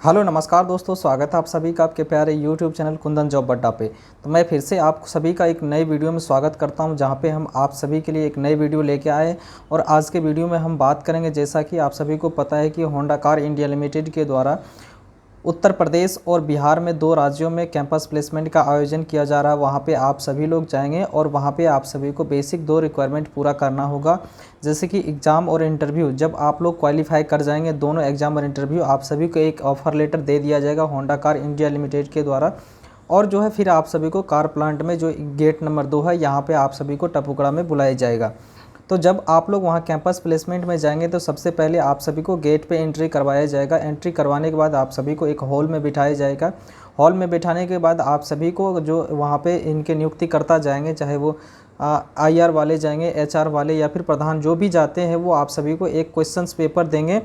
Hello नमस्कार दोस्तों, स्वागत है आप सभी का आपके प्यारे यूट्यूब चैनल कुंदन जॉब अड्डा पे। तो मैं फिर से आप सभी का एक नई वीडियो में स्वागत करता हूं, जहां पे हम आप सभी के लिए एक नई वीडियो लेके आए। और आज के वीडियो में हम बात करेंगे, जैसा कि आप सभी को पता है कि होंडा कार इंडिया लिमिटेड के द्वारा उत्तर प्रदेश और बिहार में 2 राज्यों में कैंपस प्लेसमेंट का आयोजन किया जा रहा है। वहाँ पे आप सभी लोग जाएंगे और वहाँ पे आप सभी को बेसिक 2 रिक्वायरमेंट पूरा करना होगा, जैसे कि एग्ज़ाम और इंटरव्यू। जब आप लोग क्वालिफाई कर जाएंगे दोनों एग्ज़ाम और इंटरव्यू, आप सभी को एक ऑफ़र लेटर दे दिया जाएगा होंडा कार इंडिया लिमिटेड के द्वारा। और जो है फिर आप सभी को कार प्लांट में जो गेट नंबर 2 है, यहाँ पर आप सभी को टपुकड़ा में बुलाया जाएगा। तो जब आप लोग वहाँ कैंपस प्लेसमेंट में जाएंगे तो सबसे पहले आप सभी को गेट पे एंट्री करवाया जाएगा। एंट्री करवाने के बाद आप सभी को एक हॉल में बिठाया जाएगा। हॉल में बिठाने के बाद आप सभी को जो वहाँ पे इनके नियुक्ति करता जाएंगे, चाहे वो IR वाले जाएंगे, HR वाले या फिर प्रधान जो भी जाते हैं, वो आप सभी को एक क्वेश्चंस पेपर देंगे,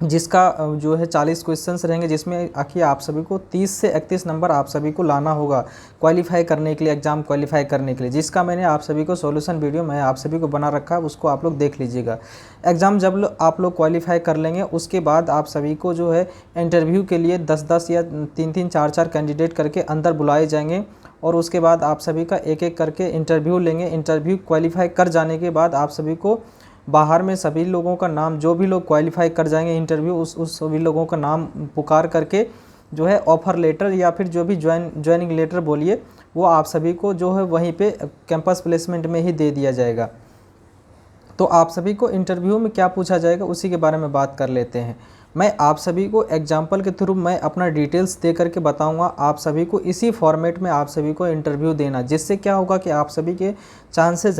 जिसका जो है 40 क्वेश्चंस रहेंगे, जिसमें आखिर आप सभी को 30 से 31 नंबर आप सभी को लाना होगा क्वालिफाई करने के लिए, एग्ज़ाम क्वालिफाई करने के लिए, जिसका मैंने आप सभी को सॉल्यूशन वीडियो मैं आप सभी को बना रखा है, उसको आप लोग देख लीजिएगा। एग्ज़ाम जब आप लोग क्वालिफाई कर लेंगे, उसके बाद आप सभी को जो है इंटरव्यू के लिए 10-10 या 3-3 4-4 कैंडिडेट करके अंदर बुलाए जाएंगे। और उसके बाद आप सभी का एक एक करके इंटरव्यू लेंगे। इंटरव्यू क्वालिफाई कर जाने के बाद आप सभी को बाहर में सभी लोगों का नाम, जो भी लोग क्वालिफाई कर जाएंगे इंटरव्यू, उस सभी लोगों का नाम पुकार करके जो है ऑफ़र लेटर या फिर जो भी ज्वाइनिंग लेटर बोलिए, वो आप सभी को जो है वहीं पे कैंपस प्लेसमेंट में ही दे दिया जाएगा। तो आप सभी को इंटरव्यू में क्या पूछा जाएगा उसी के बारे में बात कर लेते हैं। मैं आप सभी को एग्जाम्पल के थ्रू मैं अपना डिटेल्स दे करके बताऊंगा। आप सभी को इसी फॉर्मेट में आप सभी को इंटरव्यू देना, जिससे क्या होगा कि आप सभी के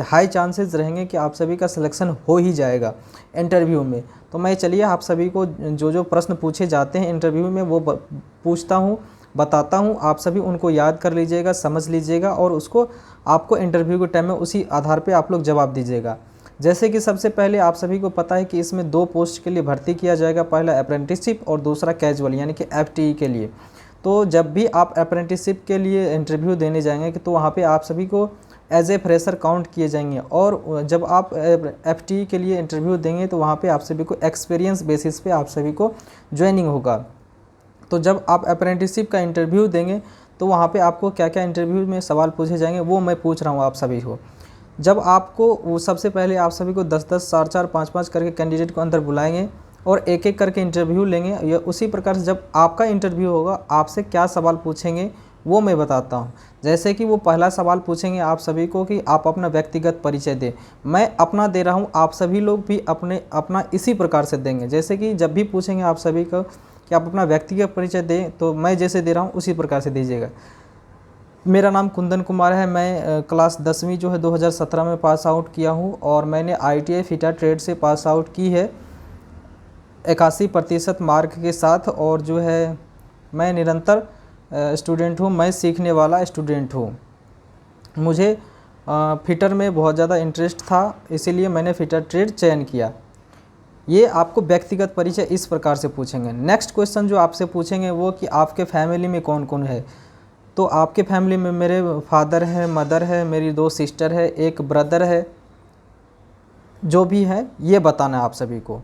हाई चांसेस रहेंगे कि आप सभी का सिलेक्शन हो ही जाएगा इंटरव्यू में। तो मैं चलिए आप सभी को जो जो प्रश्न पूछे जाते हैं इंटरव्यू में वो पूछता हूँ, बताता हूँ। आप सभी उनको याद कर लीजिएगा, समझ लीजिएगा और उसको आपको इंटरव्यू के टाइम में उसी आधार पर आप लोग जवाब दीजिएगा। जैसे कि सबसे पहले आप सभी को पता है कि इसमें 2 पोस्ट के लिए भर्ती किया जाएगा, पहला अप्रेंटिसशिप और दूसरा कैजुअल यानी कि FTE के लिए। तो जब भी आप अप्रेंटिसशिप के लिए इंटरव्यू देने जाएंगे तो वहाँ पे आप सभी को एज ए फ्रेशर काउंट किए जाएंगे। और जब आप FTE के लिए इंटरव्यू देंगे तो वहाँ पे आप सभी को एक्सपीरियंस बेसिस पे आप सभी को ज्वाइनिंग होगा। तो जब आप अप्रेंटिसशिप का इंटरव्यू देंगे तो वहाँ पर आपको क्या क्या इंटरव्यू में सवाल पूछे जाएंगे वो मैं पूछ रहा हूँ आप सभी को। जब आपको वो सबसे पहले आप सभी को 10-10, 4-4, 5-5 करके कैंडिडेट को अंदर बुलाएंगे और एक एक करके इंटरव्यू लेंगे। या उसी प्रकार से जब आपका इंटरव्यू होगा आपसे क्या सवाल पूछेंगे वो मैं बताता हूँ। जैसे कि वो पहला सवाल पूछेंगे आप सभी को कि आप अपना व्यक्तिगत परिचय दें। मैं अपना दे रहा हूँ, आप सभी लोग भी अपना इसी प्रकार से देंगे। जैसे कि जब भी पूछेंगे आप सभी को कि आप अपना व्यक्तिगत परिचय दें, तो मैं जैसे दे रहा हूँ उसी प्रकार से दीजिएगा। मेरा नाम कुंदन कुमार है। मैं क्लास 10वीं जो है 2017 में पास आउट किया हूँ और मैंने ITI फिटर ट्रेड से पास आउट की है 81% मार्क के साथ। और जो है मैं निरंतर स्टूडेंट हूँ, मैं सीखने वाला स्टूडेंट हूँ। मुझे फिटर में बहुत ज़्यादा इंटरेस्ट था, इसीलिए मैंने फिटर ट्रेड चयन किया। ये आपको व्यक्तिगत परिचय इस प्रकार से पूछेंगे। नेक्स्ट क्वेश्चन जो आपसे पूछेंगे वो कि आपके फैमिली में कौन कौन है। तो आपके फैमिली में मेरे फादर है, मदर है, मेरी 2 सिस्टर है, एक ब्रदर है, जो भी है ये बताना है आप सभी को।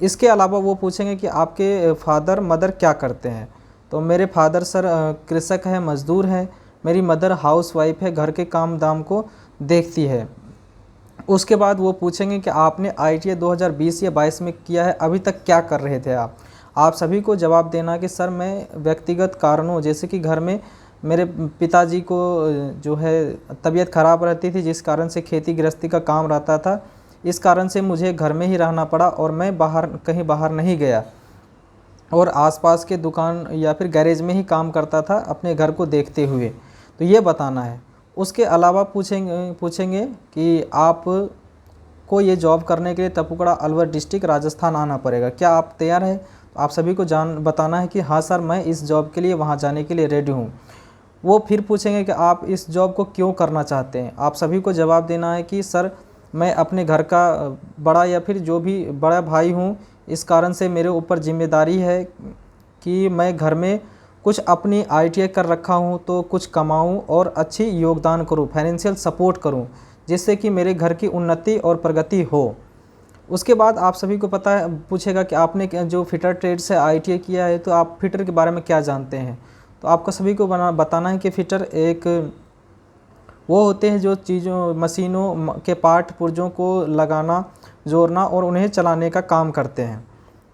इसके अलावा वो पूछेंगे कि आपके फादर मदर क्या करते हैं। तो मेरे फादर सर कृषक है, मज़दूर है। मेरी मदर हाउसवाइफ है, घर के काम दाम को देखती है। उसके बाद वो पूछेंगे कि आपने ITI 2020 या 22 में किया है, अभी तक क्या कर रहे थे आप सभी को जवाब देना कि सर मैं व्यक्तिगत कारणों, जैसे कि घर में मेरे पिताजी को जो है तबीयत ख़राब रहती थी, जिस कारण से खेती गृहस्थी का काम रहता था, इस कारण से मुझे घर में ही रहना पड़ा और मैं कहीं बाहर नहीं गया और आसपास के दुकान या फिर गैरेज में ही काम करता था अपने घर को देखते हुए। तो ये बताना है। उसके अलावा पूछेंगे कि आप को ये जॉब करने के लिए टपुकड़ा अलवर डिस्ट्रिक्ट राजस्थान आना पड़ेगा, क्या आप तैयार हैं। तो आप सभी को बताना है कि हाँ सर मैं इस जॉब के लिए वहाँ जाने के लिए रेडी हूँ। वो फिर पूछेंगे कि आप इस जॉब को क्यों करना चाहते हैं। आप सभी को जवाब देना है कि सर मैं अपने घर का बड़ा या फिर जो भी बड़ा भाई हूँ, इस कारण से मेरे ऊपर जिम्मेदारी है कि मैं घर में कुछ अपनी ITI कर रखा हूँ तो कुछ कमाऊँ और अच्छी योगदान करूँ, फाइनेंशियल सपोर्ट करूँ, जिससे कि मेरे घर की उन्नति और प्रगति हो। उसके बाद आप सभी को पता है, पूछेगा कि आपने जो फिटर ट्रेड से ITI किया है तो आप फिटर के बारे में क्या जानते हैं। तो आपको सभी को बताना है कि फिटर एक वो होते हैं जो चीज़ों मशीनों के पार्ट पुर्जों को लगाना, जोड़ना और उन्हें चलाने का काम करते हैं।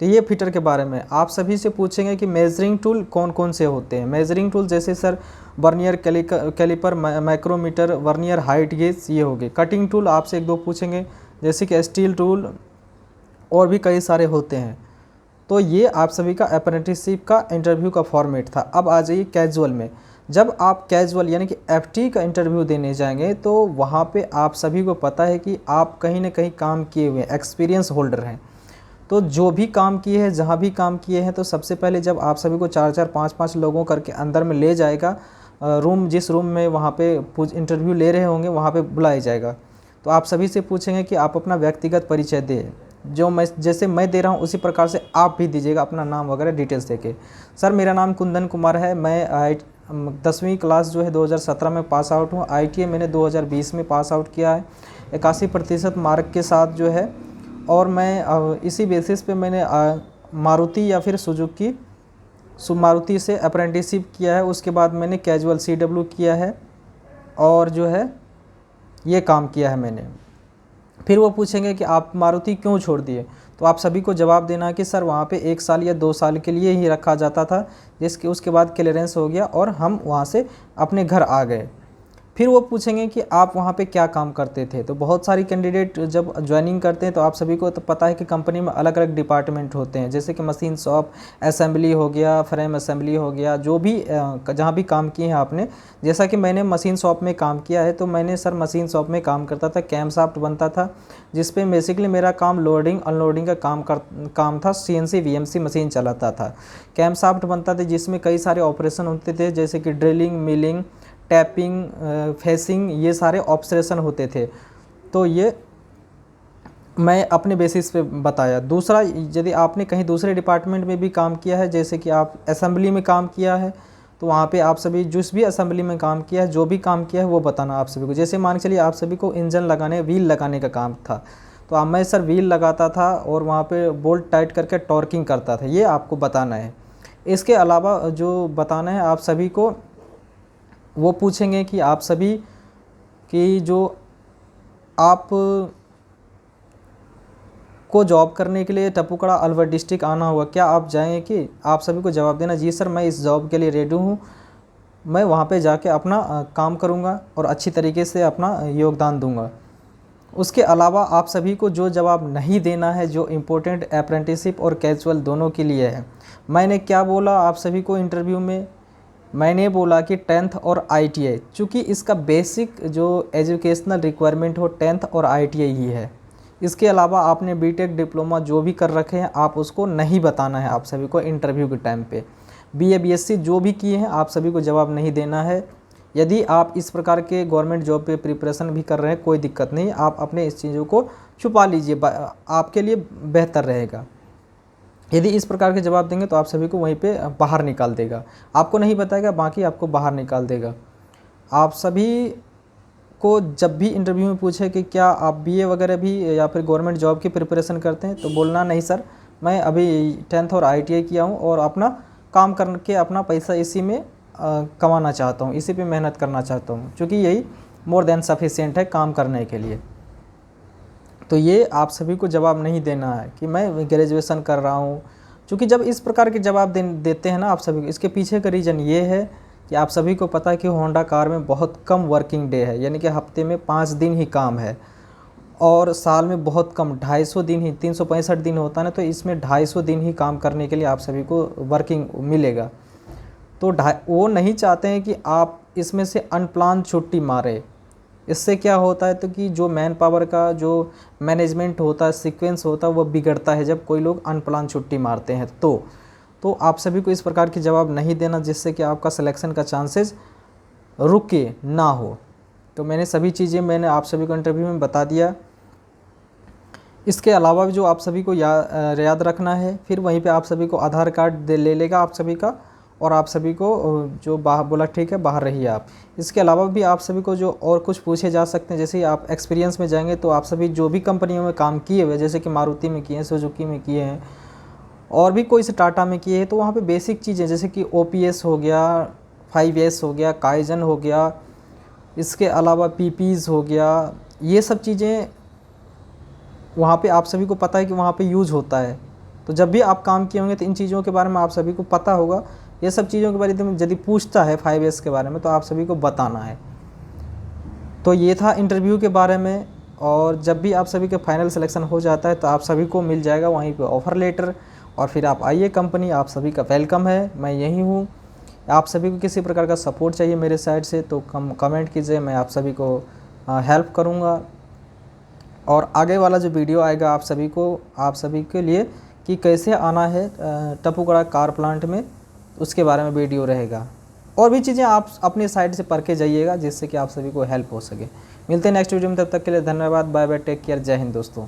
तो ये फिटर के बारे में आप सभी से पूछेंगे कि मेजरिंग टूल कौन कौन से होते हैं। मेजरिंग टूल जैसे sir vernier calliper, micrometer, vernier height gauge, ये हो गए। कटिंग टूल आपसे एक दो पूछेंगे जैसे कि स्टील टूल और भी कई सारे होते हैं। तो ये आप सभी का अप्रेंटिसशिप का इंटरव्यू का फॉर्मेट था। अब आ जाइए कैजुअल में। जब आप कैजुअल यानी कि FT का इंटरव्यू देने जाएंगे तो वहाँ पे आप सभी को पता है कि आप कहीं ना कहीं काम किए हुए एक्सपीरियंस होल्डर हैं। तो जो भी काम किए हैं, जहाँ भी काम किए हैं, तो सबसे पहले जब आप सभी को 4-4, 5-5 लोगों करके अंदर में ले जाएगा, रूम जिस रूम में वहाँ पे इंटरव्यू ले रहे होंगे वहाँ पे बुलाया जाएगा। तो आप सभी से पूछेंगे कि आप अपना व्यक्तिगत परिचय दें, जो मैं जैसे मैं दे रहा हूँ उसी प्रकार से आप भी दीजिएगा अपना नाम वगैरह डिटेल्स देके। सर मेरा नाम कुंदन कुमार है, मैं 10वीं क्लास जो है 2017 में पास आउट हूँ। ITI मैंने 2020 में पास आउट किया है 81% मार्क के साथ जो है। और मैं इसी बेसिस पे मैंने मारुति या फिर सुजुकी मारुति से अप्रेंटिसशिप किया है। उसके बाद मैंने कैजुअल CW किया है और जो है ये काम किया है मैंने। फिर वो पूछेंगे कि आप मारुति क्यों छोड़ दिए, तो आप सभी को जवाब देना है कि सर वहाँ पे 1 साल या 2 साल के लिए ही रखा जाता था, जिसके उसके बाद क्लियरेंस हो गया और हम वहाँ से अपने घर आ गए। फिर वो पूछेंगे कि आप वहाँ पे क्या काम करते थे। तो बहुत सारी कैंडिडेट जब ज्वाइनिंग करते हैं तो आप सभी को तो पता है कि कंपनी में अलग अलग डिपार्टमेंट होते हैं, जैसे कि मशीन शॉप, असेंबली हो गया, फ्रेम असेंबली हो गया, जो भी जहाँ भी काम किए हैं आपने। जैसा कि मैंने मशीन शॉप में काम किया है, तो मैंने सर मशीन शॉप में काम करता था, कैम शाफ्ट बनता था, जिसपे बेसिकली मेरा काम लोडिंग अनलोडिंग का काम था। CNC VMC मशीन चलाता था। कैम शाफ्ट बनता था जिसमें कई सारे ऑपरेशन होते थे, जैसे कि ड्रिलिंग, मिलिंग, टैपिंग, फेसिंग, ये सारे ऑपरेशन होते थे। तो ये मैं अपने बेसिस पे बताया। दूसरा, यदि आपने कहीं दूसरे डिपार्टमेंट में भी काम किया है, जैसे कि आप असेंबली में काम किया है, तो वहाँ पे आप सभी जिस भी असेंबली में काम किया है, जो भी काम किया है वो बताना आप सभी को। जैसे मान के चलिए आप सभी को इंजन लगाने, व्हील लगाने का काम था, तो अब मैं सर व्हील लगाता था और वहाँ पे बोल्ट टाइट करके टॉर्किंग करता था, ये आपको बताना है। इसके अलावा जो बताना है आप सभी को, वो पूछेंगे कि आप सभी की जो आप को जॉब करने के लिए टपुकड़ा अलवर डिस्ट्रिक्ट आना होगा, क्या आप जाएंगे? कि आप सभी को जवाब देना, जी सर मैं इस जॉब के लिए रेडी हूँ, मैं वहाँ पे जाके अपना काम करूँगा और अच्छी तरीके से अपना योगदान दूँगा। उसके अलावा आप सभी को जो जवाब नहीं देना है, जो इम्पोर्टेंट अप्रेंटिसशिप और कैजुअल दोनों के लिए है। मैंने क्या बोला आप सभी को इंटरव्यू में? मैंने बोला कि 10th और ITI, चूँकि इसका बेसिक जो एजुकेशनल रिक्वायरमेंट हो 10th और ITI ही है। इसके अलावा आपने BTech डिप्लोमा जो भी कर रखे हैं आप उसको नहीं बताना है आप सभी को इंटरव्यू के टाइम पे। BA BSc जो भी किए हैं आप सभी को जवाब नहीं देना है। यदि आप इस प्रकार के गवर्नमेंट जॉब पे प्रिपरेशन भी कर रहे हैं कोई दिक्कत नहीं, आप अपने इस चीज़ों को छुपा लीजिए, आपके लिए बेहतर रहेगा। यदि इस प्रकार के जवाब देंगे तो आप सभी को वहीं पे बाहर निकाल देगा, आपको नहीं बताएगा, बाकी आपको बाहर निकाल देगा। आप सभी को जब भी इंटरव्यू में पूछे कि क्या आप BA वगैरह भी या फिर गवर्नमेंट जॉब की प्रिपरेशन करते हैं, तो बोलना नहीं सर मैं अभी 10th और ITI किया हूँ और अपना काम करके अपना पैसा इसी में कमाना चाहता हूँ, इसी पे मेहनत करना चाहता हूँ, क्योंकि यही मोर देन सफिशिएंट है काम करने के लिए। तो ये आप सभी को जवाब नहीं देना है कि मैं ग्रेजुएशन कर रहा हूँ, क्योंकि जब इस प्रकार के जवाब देते हैं ना आप सभी को, इसके पीछे का रीज़न ये है कि आप सभी को पता है कि होंडा कार में बहुत कम वर्किंग डे है, यानी कि हफ्ते में 5 दिन ही काम है और साल में बहुत कम 250 दिन ही, 365 दिन होता है ना, तो इसमें 250 दिन ही काम करने के लिए आप सभी को वर्किंग मिलेगा। तो वो नहीं चाहते हैं कि आप इसमें से अनप्लान छुट्टी मारे। इससे क्या होता है तो कि जो मैन पावर का जो मैनेजमेंट होता है, सीक्वेंस होता है, वो बिगड़ता है जब कोई लोग अनप्लान छुट्टी मारते हैं। तो आप सभी को इस प्रकार के जवाब नहीं देना, जिससे कि आपका सिलेक्शन का चांसेस रुके ना हो। तो मैंने सभी चीज़ें मैंने आप सभी को इंटरव्यू में बता दिया। इसके अलावा भी जो आप सभी को याद रखना है, फिर वहीं पे आप सभी को आधार कार्ड ले लेगा आप सभी का, और आप सभी को जो बाहर बोला ठीक है बाहर रहिए आप। इसके अलावा भी आप सभी को जो और कुछ पूछे जा सकते हैं, जैसे ही आप एक्सपीरियंस में जाएंगे तो आप सभी जो भी कंपनियों में काम किए हुए, जैसे कि मारुति में किए हैं, सुजुकी में किए हैं और भी कोई से टाटा में किए हैं, तो वहाँ पे बेसिक चीज़ें जैसे कि OPS हो गया, 5S हो गया, काइजन हो गया, इसके अलावा PPs हो गया, ये सब चीज़ें वहाँ पे आप सभी को पता है कि वहाँ पे यूज़ होता है। तो जब भी आप काम किए होंगे तो इन चीज़ों के बारे में आप सभी को पता होगा। ये सब चीज़ों के बारे में यदि पूछता है 5S के बारे में तो आप सभी को बताना है। तो ये था इंटरव्यू के बारे में। और जब भी आप सभी के फाइनल सिलेक्शन हो जाता है तो आप सभी को मिल जाएगा वहीं पे ऑफ़र लेटर, और फिर आप आइए कंपनी, आप सभी का वेलकम है, मैं यहीं हूँ। आप सभी को किसी प्रकार का सपोर्ट चाहिए मेरे साइड से तो कमेंट कीजिए, मैं आप सभी को हेल्प करूँगा। और आगे वाला जो वीडियो आएगा आप सभी के लिए कि कैसे आना है टपुगड़ा कार प्लांट में, उसके बारे में वीडियो रहेगा। और भी चीज़ें आप अपने साइड से पढ़ के जाइएगा जिससे कि आप सभी को हेल्प हो सके। मिलते हैं नेक्स्ट वीडियो में, तब तक के लिए धन्यवाद, बाय बाय, टेक केयर, जय हिंद दोस्तों।